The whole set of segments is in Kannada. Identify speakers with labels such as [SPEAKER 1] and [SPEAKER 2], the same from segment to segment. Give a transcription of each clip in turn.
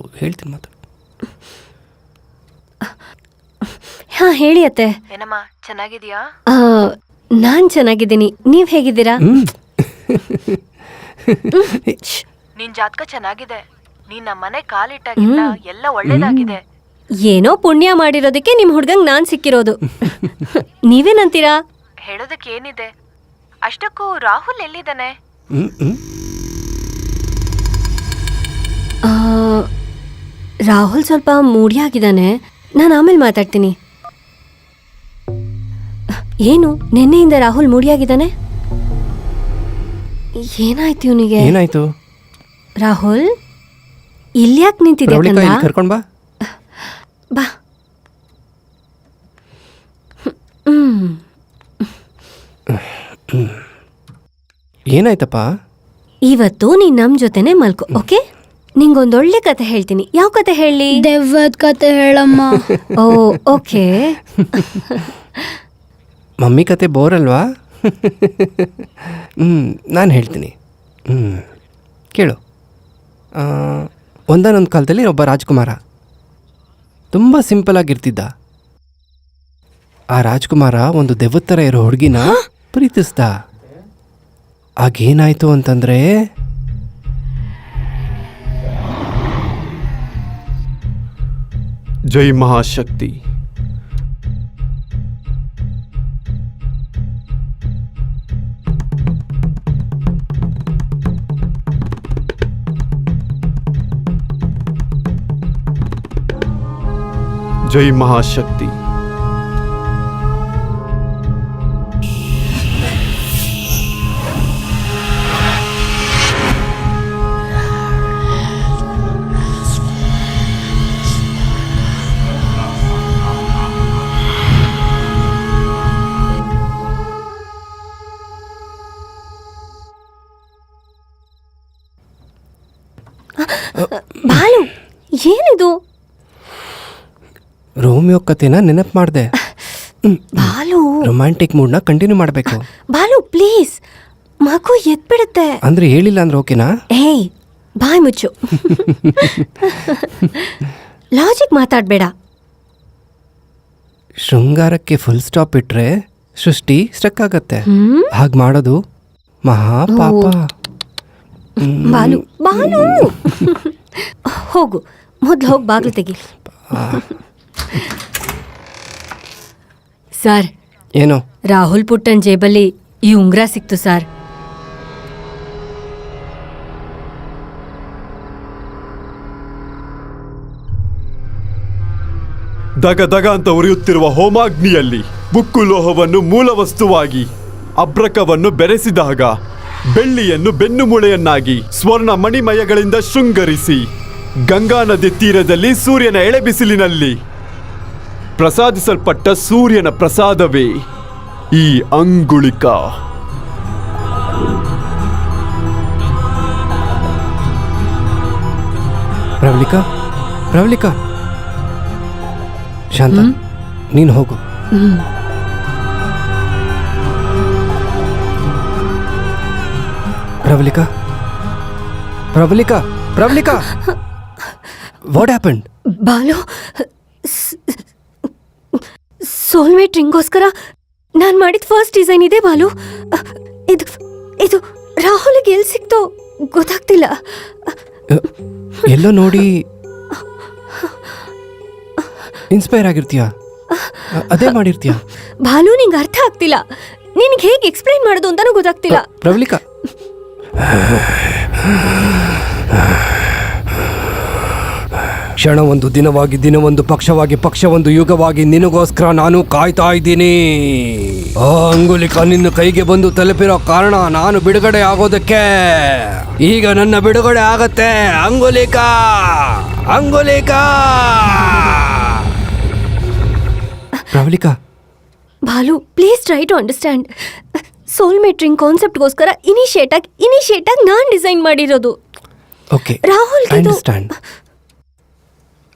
[SPEAKER 1] ಹೇಳ್ತೀನಿ ಮಾತಾಡು.
[SPEAKER 2] ಹಾಂ ಹೇಳಿ ಅತ್ತೆ.
[SPEAKER 3] ಏನಮ್ಮ ಚೆನ್ನಾಗಿದೀಯಾ?
[SPEAKER 2] ನಾನು ಚೆನ್ನಾಗಿದ್ದೀನಿ, ನೀವು ಹೇಗಿದ್ದೀರಾ?
[SPEAKER 3] ನಿನ್ ಜಾತಕ ಚೆನ್ನಾಗಿದೆ. ನೀನ್ ನಮ್ಮನೆ ಕಾಲಿಟ್ಟಾಗಿಲ್ಲ ಎಲ್ಲ ಒಳ್ಳೇದಾಗಿದೆ.
[SPEAKER 2] ಏನೋ ಪುಣ್ಯ ಮಾಡಿರೋದಕ್ಕೆ ನಿಮ್ಮ ಹುಡ್ಗಂಗೆ ನಾನು ಸಿಕ್ಕಿರೋದು. ನೀವೇನಂತೀರಾ?
[SPEAKER 3] ಹೇಳೋದಕ್ಕೆ ಏನಿದೆ, ಅಷ್ಟಕ್ಕೂ ರಾಹುಲ್ ಎಲ್ಲಿದ್ದಾನೆ?
[SPEAKER 2] ರಾಹುಲ್ ಸ್ವಲ್ಪ ಮೂಡಿಯಾಗಿದ್ದಾನೆ, ನಾನು ಆಮೇಲೆ ಮಾತಾಡ್ತೀನಿ. ಏನು ನಿನ್ನೆಯಿಂದ ರಾಹುಲ್ ಮೂಡಿಯಾಗಿದ್ದಾನೆ? ಏನಾಯ್ತು ಇವನಿಗೆ?
[SPEAKER 1] ಏನಾಯ್ತು?
[SPEAKER 2] ರಾಹುಲ್ ಇಲ್ಯಾಕೆ ನಿಂತಿದ್ದೆ?
[SPEAKER 1] ಕರ್ಕೊಂಡ್ ಬಾ.
[SPEAKER 2] ಬಾ.
[SPEAKER 1] ಏನಾಯ್ತಪ್ಪ?
[SPEAKER 2] ಇವತ್ತು ನೀನ್ ನಮ್ ಜೊತೆನೆ ಮಲ್ಕೊ, ಓಕೆ? ನಿಂಗೊಂದೊಳ್ಳೆ ಕತೆ ಹೇಳ್ತೀನಿ. ಯಾವ ಕತೆ ಹೇಳಿ?
[SPEAKER 4] ದೆವ್ವದ ಕತೆ ಹೇಳಮ್ಮ.
[SPEAKER 2] ಓ ಓಕೆ.
[SPEAKER 1] ಮಮ್ಮಿ ಕತೆ ಬೋರ್ ಅಲ್ವಾ? ನಾನು ಹೇಳ್ತೀನಿ. ಕೇಳು. ಒಂದಾನೊಂದು ಕಾಲದಲ್ಲಿ ಒಬ್ಬ ರಾಜ್ಕುಮಾರ ತುಂಬ ಸಿಂಪಲ್ ಆಗಿರ್ತಿದ್ದ. ಆ ರಾಜ್ಕುಮಾರ ಒಂದು ದೆವ್ವದ ಥರ ಇರೋ ಹುಡುಗಿನ ಪ್ರೀತಿಸ್ದ. ಆಗೇನಾಯ್ತು ಅಂತಂದ್ರೆ,
[SPEAKER 5] ಜೈ ಮಹಾಶಕ್ತಿ. ಜೈ ಮಹಾಶಕ್ತಿ.
[SPEAKER 2] ಬಾಲು, ಏನಿದು?
[SPEAKER 1] ರೋಮಿಯೋ ಕತೆನ ನೆನಪು ಮಾಡಿದೆ.
[SPEAKER 2] ಬಾಲು,
[SPEAKER 1] ರೊಮ್ಯಾಂಟಿಕ್ ಮೂಡ್ನ ಕಂಟಿನ್ಯೂ ಮಾಡಬೇಕು.
[SPEAKER 2] ಬಾಲು ಪ್ಲೀಸ್, ಮಗು ಎದ್ಬಿಡುತ್ತೆ.
[SPEAKER 1] ಅಂದ್ರೆ ಹೇಳಿಲ್ಲ ಅಂದ್ರೆ ಓಕೆನಾ?
[SPEAKER 2] ಏಯ್ ಬಾಯ್ ಮುಚ್ಚು. ಲಾಜಿಕ್ ಮಾತಾಡ್ಬೇಡ.
[SPEAKER 1] ಶೃಂಗಾರಕ್ಕೆ ಫುಲ್ ಸ್ಟಾಪ್ ಇಟ್ರೆ ಸೃಷ್ಟಿ ಸ್ಟಕ್ ಆಗತ್ತೆ. ಹಾಗೆ ಮಾಡೋದು ಮಹಾ ಪಾಪ.
[SPEAKER 2] ಬಾಲು ಬಾಲು, ಹೋಗು ಮೊದ್ಲು ಹೋಗಿ ಬಾಗ್ಲು ತೆಗಿ. ಸರ್,
[SPEAKER 1] ಏನು?
[SPEAKER 2] ರಾಹುಲ್ ಪುಟ್ಟನ್ ಜೇಬಲ್ಲಿ ಈ ಉಂಗ್ರ ಸಿಕ್ತು ಸರ್.
[SPEAKER 5] ದಗ ದಗ ಅಂತ ಉರಿಯುತ್ತಿರುವ ಹೋಮಾಗ್ನಿಯಲ್ಲಿ ಉಕ್ಕು ಲೋಹವನ್ನು ಮೂಲ ವಸ್ತುವಾಗಿ, ಅಬ್ರಕವನ್ನು ಬೆರೆಸಿದಾಗ ಬೆಳ್ಳಿಯನ್ನು ಬೆನ್ನುಮೂಳೆಯನ್ನಾಗಿ ಸ್ವರ್ಣ ಮಣಿಮಯಗಳಿಂದ ಶೃಂಗರಿಸಿ ಗಂಗಾ ನದಿ ತೀರದಲ್ಲಿ ಸೂರ್ಯನ ಎಳೆಬಿಸಿಲಿನಲ್ಲಿ ಪ್ರಸಾದಿಸಲ್ಪಟ್ಟ ಸೂರ್ಯನ ಪ್ರಸಾದವೇ ಈ ಅಂಗುಳಿಕ.
[SPEAKER 1] ಪ್ರವಳಿಕಾ, ಪ್ರವಳಿಕಾ, ಶಾಂತ, ನೀನು ಹೋಗು. Pravalika, Pravalika, Pravalika, what happened?
[SPEAKER 2] Balu, soulmate ರಿಂಗೋಸ್ಕರ ನಾನು ಮಾಡಿದ ಫಸ್ಟ್ ಡಿಸೈನ್ ಇದೆ ಬಾಲು. ಇದು ಇದು ರಾಹುಲ್ಗೆ ಎಲ್ಲಿ ಸಿಕ್ತೋ ಗೊತ್ತಾಗ್ತಿಲ್ಲ.
[SPEAKER 1] ಎಲ್ಲೋ ನೋಡಿ ಇನ್ಸ್ಪೈರ್ ಆಗಿರ್ತೀಯ, ಅದೇ ಮಾಡಿರ್ತೀಯ.
[SPEAKER 2] ಬಾಲು, ನಿಂಗೆ ಅರ್ಥ ಆಗ್ತಿಲ್ಲ. ನಿನಗೆ ಹೇಗೆ ಎಕ್ಸ್ಪ್ಲೈನ್ ಮಾಡೋದು ಅಂತಾನೂ ಗೊತ್ತಾಗ್ತಿಲ್ಲ.
[SPEAKER 1] ಪ್ರವಳಿಕಾ, ಕ್ಷಣವೊಂದು ದಿನವಾಗಿ, ದಿನವೊಂದು ಪಕ್ಷವಾಗಿ, ಪಕ್ಷವೊಂದು ಯುಗವಾಗಿ ನಿನಗೋಸ್ಕರ ನಾನು ಕಾಯ್ತಾ ಇದ್ದೀನಿ. ಆ ಅಂಗುಲಿಕ ನಿನ್ನ ಕೈಗೆ ಬಂದು ತಲುಪಿರೋ ಕಾರಣ ನಾನು ಬಿಡುಗಡೆ ಆಗೋದಕ್ಕೆ. ಈಗ ನನ್ನ ಬಿಡುಗಡೆ ಆಗತ್ತೆ. Angulika, Angulika. Pravalika,
[SPEAKER 2] Balu please try to understand. Soulmate ring ಕಾನ್ಸೆಪ್ಟ್ಗೋಸ್ಕರ ಇನಿಷಿಯೇಟ್ ಆಗಿ ನಾನು ಡಿಸೈನ್ ಮಾಡಿರೋದು.
[SPEAKER 1] Okay,
[SPEAKER 2] Rahul,
[SPEAKER 1] I understand.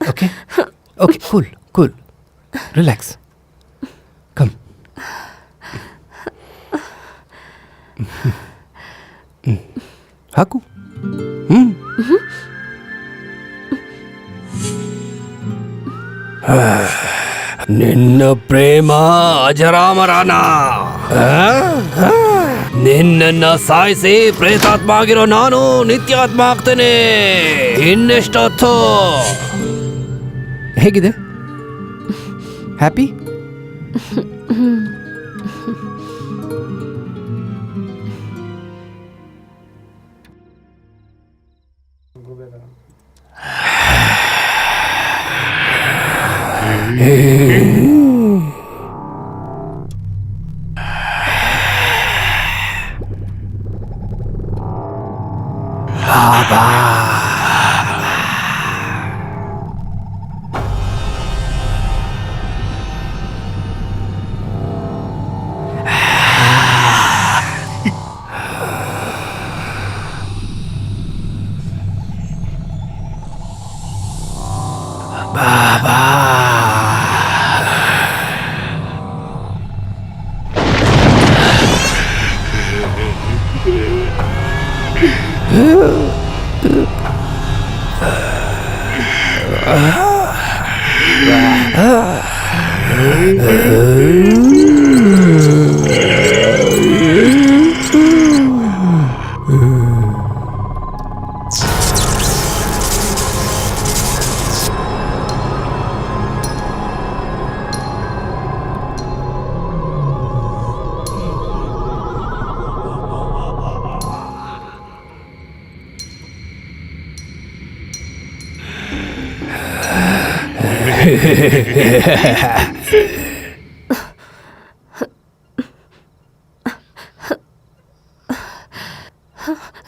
[SPEAKER 1] Okay okay, cool cool, relax, come. ಹಾಕು. ನಿನ್ನ ಪ್ರೇಮ ಅಜರಾಮರಾನ. ನಿನ್ನನ್ನ ಸಾಯಿಸಿ ಪ್ರೇತಾತ್ಮ ಆಗಿರೋ ನಾನು ನಿತ್ಯಾತ್ಮ ಆಗ್ತೇನೆ. ಇನ್ನೆಷ್ಟೊತ್ತು? ಹೇಗಿದೆ? ಹ್ಯಾಪಿ?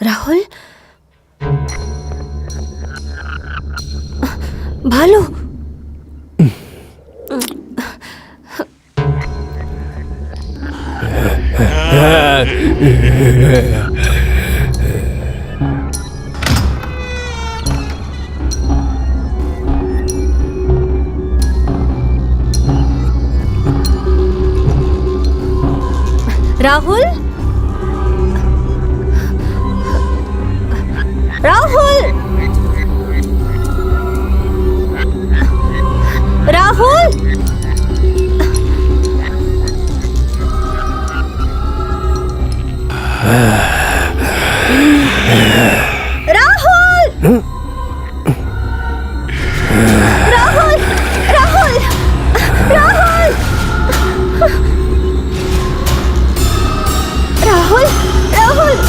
[SPEAKER 2] ರಾಹುಲ್, ಬಾಲು, ರಾಹುಲ್, ರಾಹುಲ್, ರಾಹುಲ್, ರಾಹುಲ್, ರಾಹುಲ್, ರಾಹುಲ್, ರಾಹುಲ್, ರಾಹುಲ್, ರಾಹುಲ್,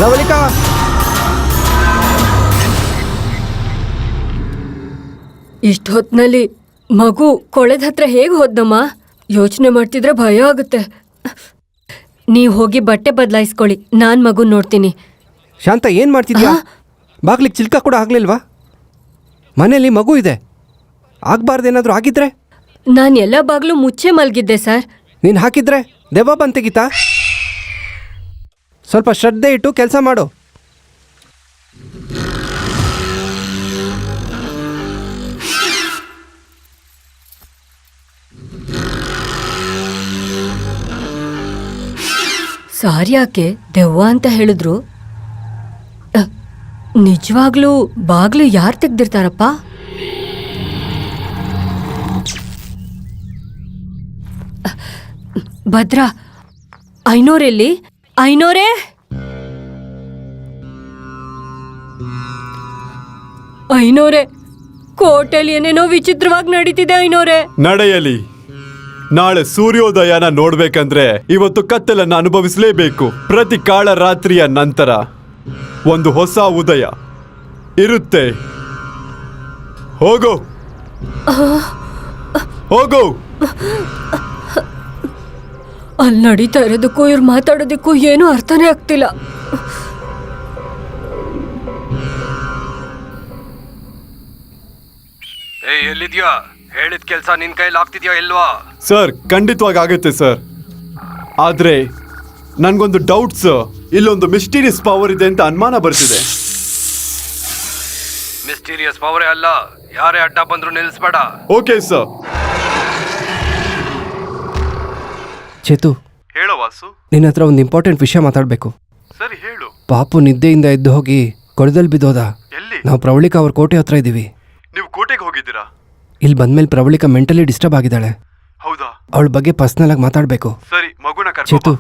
[SPEAKER 1] ರವಳಿಕಾ,
[SPEAKER 2] ಇಷ್ಟೊತ್ನಲ್ಲಿ ಮಗು ಕೊಳೆದ ಹತ್ರ ಹೇಗೆ ಹೋದ್ನಮ್ಮ? ಯೋಚನೆ ಮಾಡ್ತಿದ್ರೆ ಭಯ ಆಗುತ್ತೆ. ನೀವು ಹೋಗಿ ಬಟ್ಟೆ ಬದಲಾಯಿಸ್ಕೊಳ್ಳಿ, ನಾನು ಮಗು ನೋಡ್ತೀನಿ.
[SPEAKER 1] ಶಾಂತ, ಏನ್ ಮಾಡ್ತಿದ್ಯಾ? ಬಾಗ್ಲಿಗೆ ಚಿಲ್ಕ ಕೂಡ ಆಗ್ಲಿಲ್ವಾ? ಮನೇಲಿ ಮಗು ಇದೆ, ಆಗ್ಬಾರ್ದೇನಾದ್ರೂ ಆಗಿದ್ರೆ?
[SPEAKER 2] ನಾನು ಎಲ್ಲ ಬಾಗ್ಲು ಮುಚ್ಚೆ ಮಲಗಿದ್ದೆ ಸರ್.
[SPEAKER 1] ನೀನು ಹಾಕಿದ್ರೆ ದೆವ್ವ ಬಂದ್ ತೆಗಿತಾ? ಸ್ವಲ್ಪ ಶ್ರದ್ಧೆ ಇಟ್ಟು ಕೆಲಸ ಮಾಡು.
[SPEAKER 2] ಸಾರ್ ಯಾಕೆ ದೆವ್ವ ಅಂತ ಹೇಳಿದ್ರು? ನಿಜವಾಗ್ಲೂ ಬಾಗ್ಲು ಯಾರು ತೆಗ್ದಿರ್ತಾರಪ್ಪ? ಭದ್ರಾ, ಐನೋರೆಲ್ಲಿ? ಐನೋರೇ, ಐನೋರೇ, ಕೋಟೆಯಲ್ಲಿ ಏನೇನೋ ವಿಚಿತ್ರವಾಗಿ ನಡೀತಿದೆ ಐನೋರೇ.
[SPEAKER 5] ನಡೆಯಲಿ. ನಾಳೆ ಸೂರ್ಯೋದಯನ ನೋಡ್ಬೇಕಂದ್ರೆ ಇವತ್ತು ಕತ್ತಲನ್ನು ಅನುಭವಿಸಲೇಬೇಕು. ಪ್ರತಿ ಕಾಳ ರಾತ್ರಿಯ ನಂತರ ಒಂದು ಹೊಸ ಉದಯ ಇರುತ್ತೆ. ಹೋಗೋ, ಹೋಗೋ.
[SPEAKER 2] ಅಲ್ಲಿ ನಡೀತಾ ಇರೋದಕ್ಕೂ ಇವ್ರು ಮಾತಾಡೋದಕ್ಕೂ ಏನೂ ಅರ್ಥನೇ ಆಗ್ತಿಲ್ಲ.
[SPEAKER 1] ಎಲ್ಲಿದ್ಯಾ? ಹೇಳಿದ ಕೆಲಸ ನಿನ್ ಕೈಲಿ ಆಗ್ತಿದ್ಯಾ ಇಲ್ವಾ?
[SPEAKER 5] ಸರ್, ಖಂಡಿತವಾಗಿ ಆಗುತ್ತೆ ಸರ್. ಆದ್ರೆ ನನ್ಗೊಂದು ಡೌಟ್ ಸರ್. ಇಲ್ಲೊಂದು ಮಿಸ್ಟೀರಿಯಸ್ ಪವರ್ ಇದೆ ಅಂತ ಅನುಮಾನ ಬರ್ತಿದೆ.
[SPEAKER 1] ಮಿಸ್ಟೀರಿಯಸ್ ಪವರೇ ಅಲ್ಲ, ಯಾರೇ ಅಡ್ಡ ಬಂದ್ರು ನಿಲ್ಲಿಸ್ಬೇಡ.
[SPEAKER 5] Okay sir.
[SPEAKER 1] ಚೇತು,
[SPEAKER 5] ಹೇಳೋ ವಾಸು.
[SPEAKER 1] ನಿನ್ನ ಹತ್ರ ಒಂದು ಇಂಪಾರ್ಟೆಂಟ್ ವಿಷಯ ಮಾತಾಡಬೇಕು.
[SPEAKER 5] ಸರಿ, ಹೇಳು.
[SPEAKER 1] ಪಾಪು ನಿದ್ದೆಯಿಂದ ಎದ್ದು ಹೋಗಿ ಕೊಳದಲ್ಲಿ ಬಿದ್ದೋದ.
[SPEAKER 5] ಎಲ್ಲಿ?
[SPEAKER 1] ನಾವು ಪ್ರವಳಿಕಾ ಅವ್ರ ಕೋಟೆ ಹತ್ರ ಇದ್ದೀವಿ.
[SPEAKER 5] ನೀವು ಕೋಟೆಗೆ ಹೋಗಿದ್ದೀರಾ?
[SPEAKER 1] ಇಲ್ಲಿ ಬಂದ್ಮೇಲೆ ಪ್ರವಳಿಕಾ ಮೆಂಟಲಿ ಡಿಸ್ಟರ್ಬ್ ಆಗಿದ್ದಾಳೆ.
[SPEAKER 5] ಹೌದಾ?
[SPEAKER 1] ಅವಳ ಬಗ್ಗೆ ಪರ್ಸ್ನಲ್ ಆಗಿ ಮಾತಾಡಬೇಕು.
[SPEAKER 5] ಸರಿ, ಮಗುನ
[SPEAKER 1] ಚೇತು,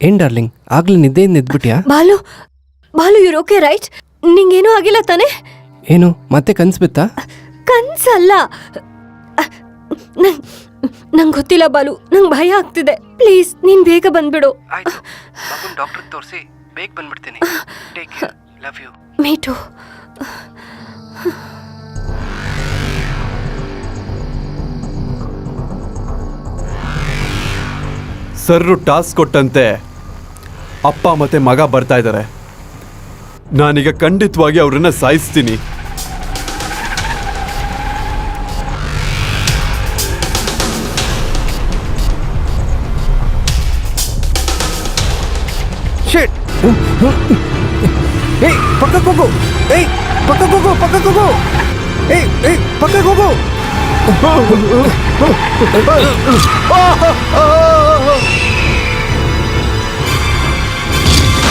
[SPEAKER 1] ಏನ್ ಡಾರ್ಲಿಂಗ್, ಆಗ್ಲೇ ನಿದ್ದೆಯಿಂದ ಎದ್ಬಿಟ್ಯಾ?
[SPEAKER 2] ಬಾಲು ಬಾಲು ಇವ್ರು ಓಕೆ ರೈಟ್? ನಿಂಗೇನೂ ಆಗಿಲ್ಲ ತಾನೆ?
[SPEAKER 1] ಏನು ಮತ್ತೆ ಕನ್ಸ್ಬಿತ್ತಾ?
[SPEAKER 2] ಕನ್ಸಲ್ಲ, ನಂಗೆ ಗೊತ್ತಿಲ್ಲ ಬಾಲು, ನಂಗೆ ಭಯ ಆಗ್ತಿದೆ. ಪ್ಲೀಸ್ ನೀನ್ ಬೇಗ ಬಂದ್ಬಿಡು.
[SPEAKER 1] ಆಯ್ತು, ಡಾಕ್ಟರ್ ತೋರಿಸಿ ಬೇಗ ಬಂದ್ಬಿಡ್ತೀನಿ. Take care, love you.
[SPEAKER 2] Me too.
[SPEAKER 5] Sir task ಕೊಟ್ಟಂತೆ ಅಪ್ಪ ಮತ್ತೆ ಮಗ ಬರ್ತಾ ಇದ್ದಾರೆ. ನಾನೀಗ ಖಂಡಿತವಾಗಿ ಅವ್ರನ್ನ ಸಾಯಿಸ್ತೀನಿ.
[SPEAKER 1] ಶಿಟ್! ಏಯ್ ಪಕ್ಕಕ್ಕೆ ಹೋಗು! ಏಯ್ ಪಕ್ಕಕ್ಕೆ ಹೋಗು, ಪಕ್ಕಕ್ಕೆ ಹೋಗು! ಏಯ್ ಪಕ್ಕಕ್ಕೆ ಹೋಗು!